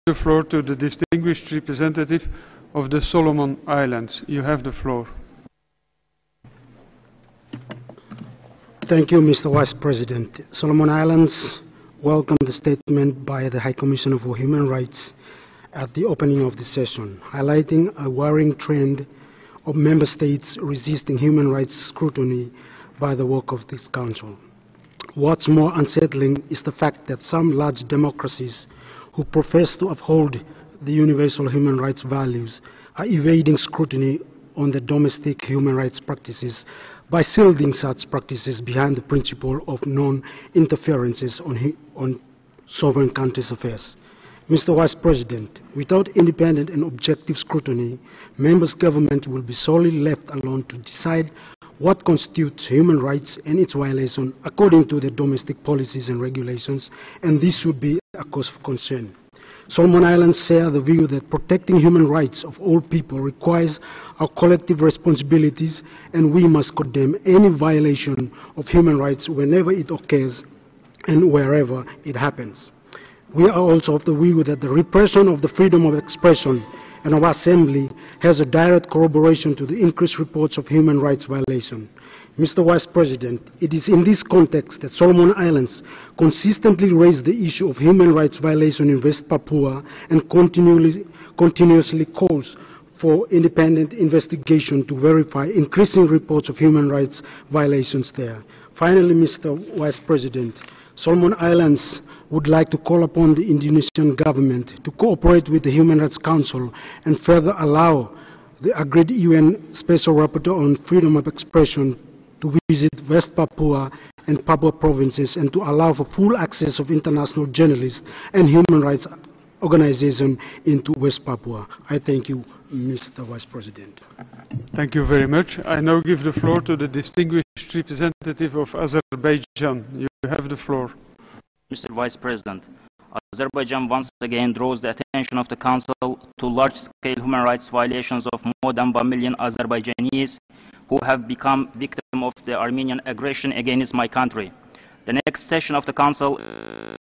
the floor to the distinguished representative of the Solomon Islands. You have the floor. Thank you, Mr. Vice President. Solomon Islands welcomed the statement by the High Commissioner for Human Rights at the opening of the session, highlighting a worrying trend of member states resisting human rights scrutiny by the work of this Council. What's more unsettling is the fact that some large democracies who profess to uphold the universal human rights values are evading scrutiny on the domestic human rights practices by shielding such practices behind the principle of non-interferences on sovereign countries' affairs. Mr. Vice President, without independent and objective scrutiny, members' government will be solely left alone to decide what constitutes human rights and its violation according to the domestic policies and regulations, and this should be a cause for concern. Solomon Islands share the view that protecting human rights of all people requires our collective responsibilities, and we must condemn any violation of human rights whenever it occurs and wherever it happens. We are also of the view that the repression of the freedom of expression and of assembly has a direct corroboration to the increased reports of human rights violation. Mr. Vice President, it is in this context that Solomon Islands consistently raised the issue of human rights violation in West Papua and continuously calls for independent investigation to verify increasing reports of human rights violations there. Finally, Mr. Vice President, Solomon Islands would like to call upon the Indonesian government to cooperate with the Human Rights Council and further allow the agreed UN Special Rapporteur on freedom of expression to visit West Papua and Papua provinces and to allow for full access of international journalists and human rights organizations into West Papua. I thank you, Mr. Vice President. Thank you very much. I now give the floor to the distinguished representative of Azerbaijan. You have the floor. Mr. Vice President, Azerbaijan once again draws the attention of the Council to large-scale human rights violations of more than 1 million Azerbaijanis who have become victims of the Armenian aggression against my country. The next session of the Council